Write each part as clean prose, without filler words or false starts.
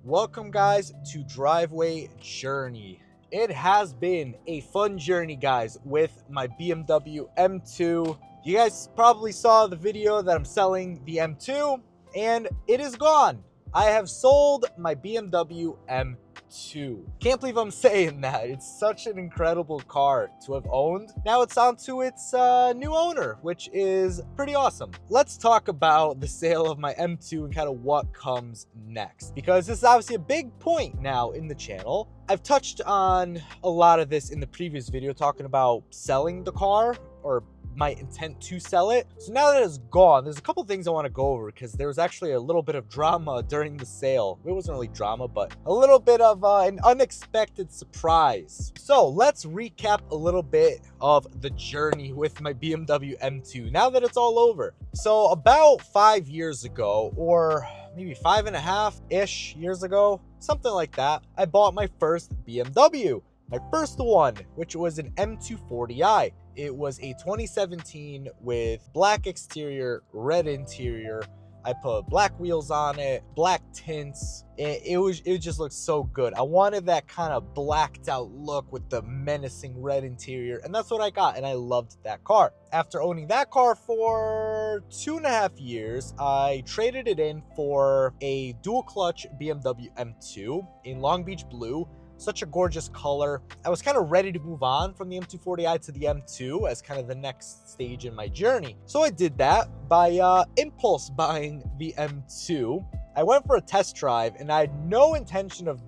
Welcome guys to Driveway Journey. It has been a fun journey guys with my BMW M2. You guys probably saw the video that I'm selling the M2 and it is gone. I have sold my BMW M2. Can't believe I'm saying that. It's such an incredible car to have owned. Now it's on to its new owner, which is pretty awesome. Let's talk about the sale of my M2 and kind of what comes next, because this is obviously a big point now in the channel. I've touched on a lot of this in the previous video talking about selling the car or my intent to sell it. So now that it's gone, there's a couple things I want to go over because there was actually a little bit of drama during the sale. It wasn't really drama, but a little bit of an unexpected surprise. So let's recap a little bit of the journey with my BMW M2 now that it's all over. So about 5 years ago, or maybe 5.5-ish years ago, something like that, I bought my first BMW. My first one, which was an M240i. It was a 2017 with black exterior, red interior. I put black wheels on it, black tints. It just looked so good. I wanted that kind of blacked out look with the menacing red interior, and that's what I got, and I loved that car. After owning that car for 2.5 years, I traded it in for a dual clutch BMW M2 in Long Beach blue. Such a gorgeous color. I was kind of ready to move on from the M240i to the M2 as kind of the next stage in my journey. So I did that by impulse buying the M2. I went for a test drive and I had no intention of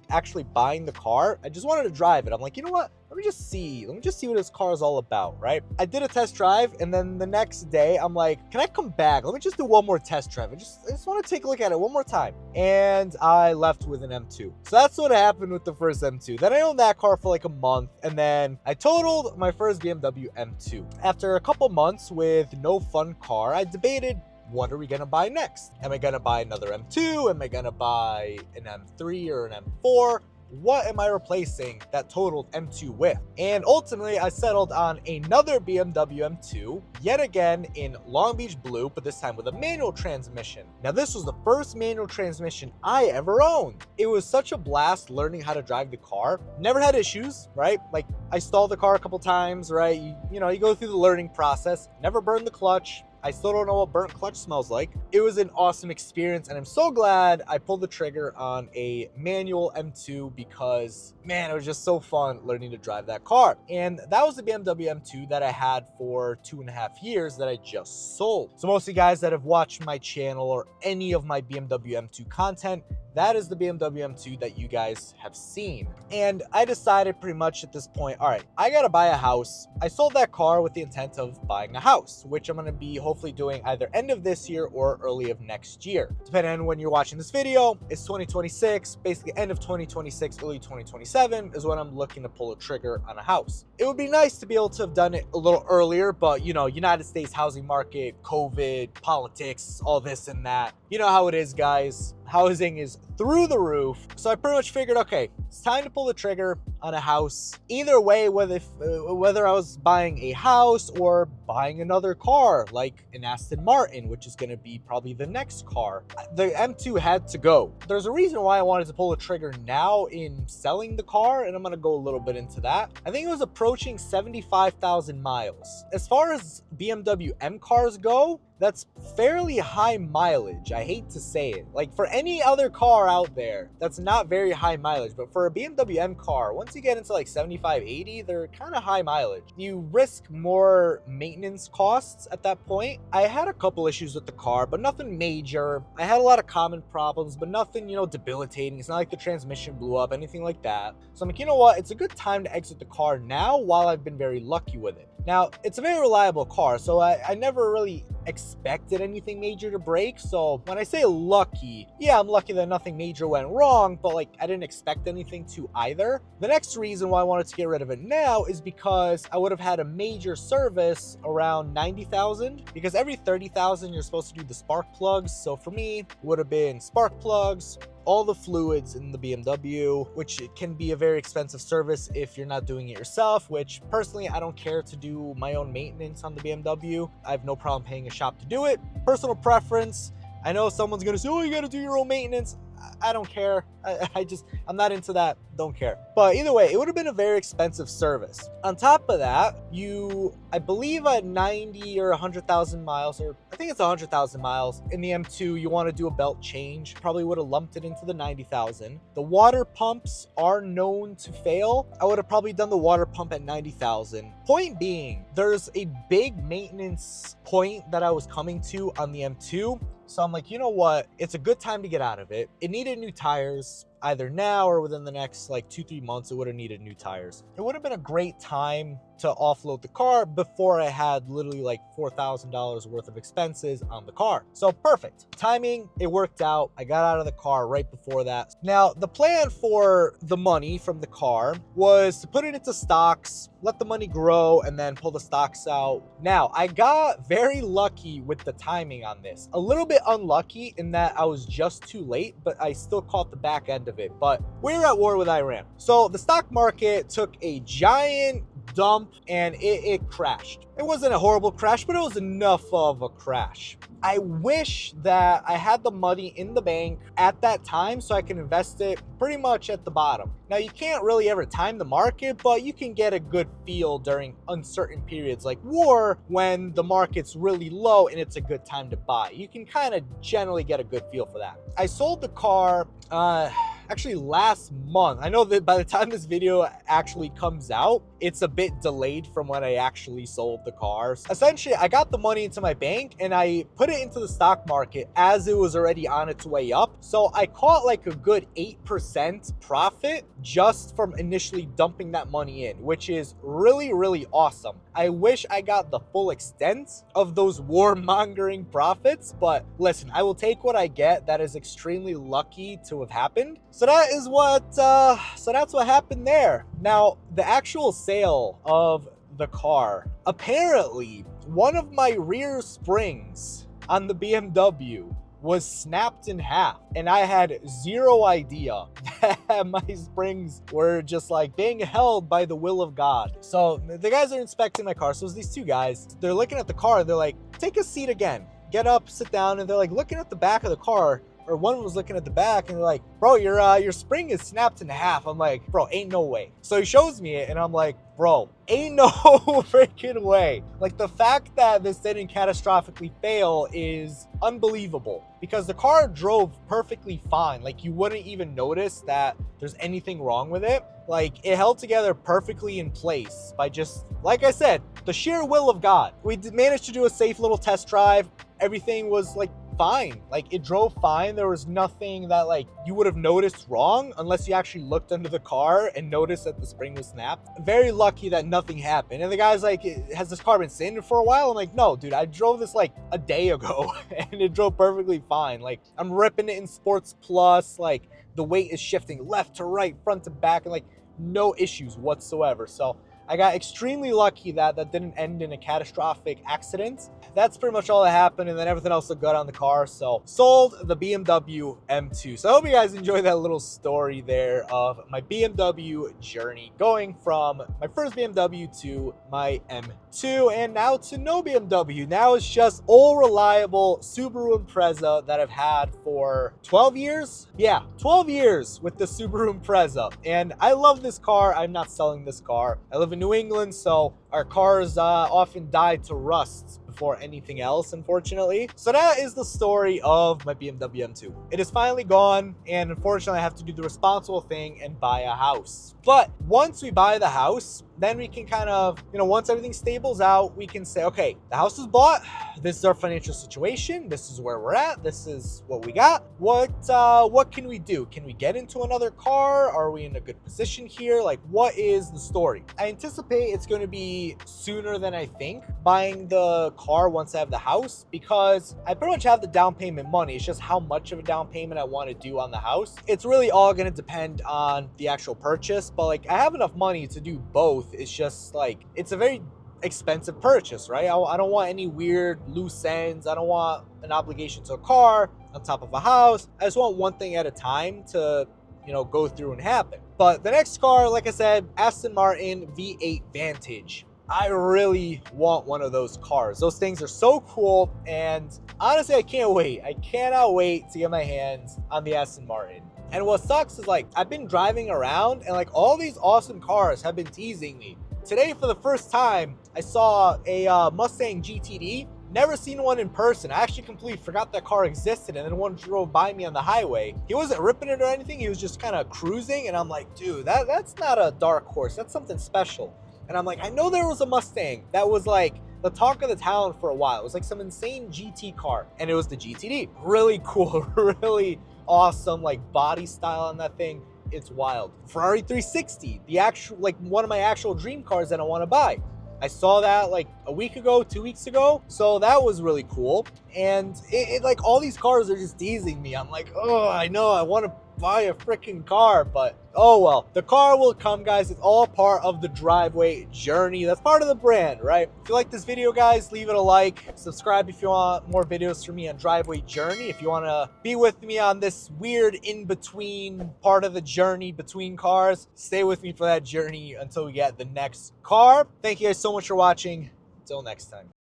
actually buying the car. I just wanted to drive it. I'm like, you know what? Let me just see what this car is all about, right? I did a test drive, and then the next day I'm like, can I come back? Let me just do one more test drive. I just want to take a look at it one more time. And I left with an M2. So that's what happened with the first M2. Then I owned that car for like a month, and then I totaled my first BMW M2. After a couple months with no fun car, I debated, what are we gonna buy next? Am I gonna buy another M2? Am I gonna buy an M3 or an M4? What am I replacing that totaled M2 with? And ultimately, I settled on another BMW M2, yet again in Long Beach blue, but this time with a manual transmission. Now, this was the first manual transmission I ever owned. It was such a blast learning how to drive the car. Never had issues, right? Like, I stalled the car a couple times, right? You go through the learning process. Never burned the clutch. I still don't know what burnt clutch smells like. It was an awesome experience, and I'm so glad I pulled the trigger on a manual M2 because, man, it was just so fun learning to drive that car. And that was the BMW M2 that I had for 2.5 years that I just sold. So most of you guys that have watched my channel or any of my BMW M2 content, that is the BMW M2 that you guys have seen. And I decided pretty much at this point, all right, I gotta buy a house. I sold that car with the intent of buying a house, which I'm gonna be hopefully doing either end of this year or early of next year. Depending on when you're watching this video, it's 2026, basically end of 2026, early 2027 is when I'm looking to pull a trigger on a house. It would be nice to be able to have done it a little earlier, but United States housing market, COVID, politics, all this and that. You know how it is, guys. Housing is through the roof. So I pretty much figured, okay, it's time to pull the trigger on a house. Either way, whether I was buying a house or buying another car, like an Aston Martin, which is going to be probably the next car, the M2 had to go. There's a reason why I wanted to pull the trigger now in selling the car, and I'm going to go a little bit into that. I think it was approaching 75,000 miles. As far as BMW M cars go, that's fairly high mileage. I hate to say it. Like, for any other car out there, that's not very high mileage. But for a BMW M car, once you get into like 75, 80, they're kind of high mileage. You risk more maintenance costs at that point. I had a couple issues with the car, but nothing major. I had a lot of common problems, but nothing, debilitating. It's not like the transmission blew up, anything like that. So I'm like, you know what? It's a good time to exit the car now while I've been very lucky with it. Now, it's a very reliable car, so I never really expected anything major to break. So when I say lucky, yeah, I'm lucky that nothing major went wrong, but I didn't expect anything to either. The next reason why I wanted to get rid of it now is because I would have had a major service around 90,000, because every 30,000 you're supposed to do the spark plugs. So for me, it would have been spark plugs, all the fluids in the BMW, which can be a very expensive service if you're not doing it yourself, which personally, I don't care to do my own maintenance on the BMW. I have no problem paying a shop to do it. Personal preference. I know someone's gonna say, oh, you gotta do your own maintenance. I don't care. I'm not into that. Don't care. But either way, it would have been a very expensive service. On top of that, I believe at 90 or 100,000 miles, or I think it's 100,000 miles in the M2, you want to do a belt change. Probably would have lumped it into the 90,000. The water pumps are known to fail. I would have probably done the water pump at 90,000. Point being, there's a big maintenance point that I was coming to on the M2. So I'm like, you know what? It's a good time to get out of it. It needed new tires. Either now or within the next like 2-3 months, it would have needed new tires. It would have been a great time to offload the car before I had literally like $4,000 worth of expenses on the car. So perfect timing, it worked out. I got out of the car right before that. Now the plan for the money from the car was to put it into stocks, let the money grow, and then pull the stocks out. Now I got very lucky with the timing on this. A little bit unlucky in that I was just too late, but I still caught the back end of it. But we're at war with Iran. So the stock market took a giant dump and it crashed. It wasn't a horrible crash, but it was enough of a crash. I wish that I had the money in the bank at that time so I can invest it pretty much at the bottom. Now, you can't really ever time the market, but you can get a good feel during uncertain periods like war when the market's really low and it's a good time to buy. You can kind of generally get a good feel for that. I sold the car actually last month. I know that by the time this video actually comes out, it's a bit delayed from when I actually sold the cars. Essentially, I got the money into my bank and I put it into the stock market as it was already on its way up. So I caught like a good 8% profit just from initially dumping that money in, which is really, really awesome. I wish I got the full extent of those warmongering profits, but listen, I will take what I get. That is extremely lucky to have happened. So that's what happened there. Now, the actual sale of the car, apparently one of my rear springs on the BMW was snapped in half, and I had zero idea that my springs were just like being held by the will of God. So the guys are inspecting my car. So it's these two guys, they're looking at the car and they're like, take a seat again, get up, sit down. And they're like looking at the back of the car, or one was looking at the back and they're like, bro, your spring is snapped in half. I'm like, bro, ain't no way. So he shows me it and I'm like, bro, ain't no freaking way. Like, the fact that this didn't catastrophically fail is unbelievable because the car drove perfectly fine. Like, you wouldn't even notice that there's anything wrong with it. Like, it held together perfectly in place by just, like I said, the sheer will of God. We managed to do a safe little test drive. Everything was like fine. Like, it drove fine. There was nothing that like you would have noticed wrong unless you actually looked under the car and noticed that the spring was snapped. Very lucky that nothing happened. And the guy's like, has this car been sitting for a while? I'm like, no, dude, I drove this like a day ago and it drove perfectly fine. Like, I'm ripping it in Sports Plus. Like, the weight is shifting left to right, front to back, and like no issues whatsoever. So I got extremely lucky that didn't end in a catastrophic accident. That's pretty much all that happened, and then everything else looked good on the car. So sold the BMW M2. So I hope you guys enjoyed that little story there of my BMW journey, going from my first BMW to my M2, and now to no BMW. Now it's just all reliable Subaru Impreza that I've had for 12 years. Yeah, 12 years with the Subaru Impreza, and I love this car. I'm not selling this car. I live in New England, so our cars often die to rust before anything else, unfortunately. So that is the story of my BMW M2. It is finally gone, and unfortunately I have to do the responsible thing and buy a house. But once we buy the house, then we can kind of, once everything stables out, we can say, okay, the house is bought. This is our financial situation. This is where we're at. This is what we got. What can we do? Can we get into another car? Are we in a good position here? Like, what is the story? I anticipate it's going to be sooner than I think, buying the car once I have the house, because I pretty much have the down payment money. It's just how much of a down payment I want to do on the house. It's really all going to depend on the actual purchase, but like, I have enough money to do both. It's just like, it's a very expensive purchase, right? I don't want any weird loose ends. I don't want an obligation to a car on top of a house. I just want one thing at a time to, go through and happen. But the next car, like I said, Aston Martin V8 Vantage. I really want one of those cars. Those things are so cool, and honestly, I can't wait. I cannot wait to get my hands on the Aston Martin. And what sucks is, like, I've been driving around and like all these awesome cars have been teasing me. Today, for the first time, I saw a Mustang GTD. Never seen one in person. I actually completely forgot that car existed, and then one drove by me on the highway. He wasn't ripping it or anything. He was just kind of cruising, and I'm like, dude, that's not a dark horse. That's something special. And I'm like, I know there was a Mustang that was like the talk of the town for a while. It was like some insane GT car, and it was the GTD. Really cool, really awesome, like body style on that thing. It's wild. Ferrari 360, the actual, like one of my actual dream cars that I want to buy. I saw that like a week ago, 2 weeks ago. So that was really cool. And it like all these cars are just teasing me. I'm like, oh, I know I want to buy a freaking car, but oh well. The car will come, guys. It's all part of the driveway journey. That's part of the brand, right? If you like this video, guys, leave it a like. Subscribe if you want more videos from me on driveway journey. If you want to be with me on this weird in-between part of the journey between cars, stay with me for that journey until we get the next car. Thank you guys so much for watching. Until next time.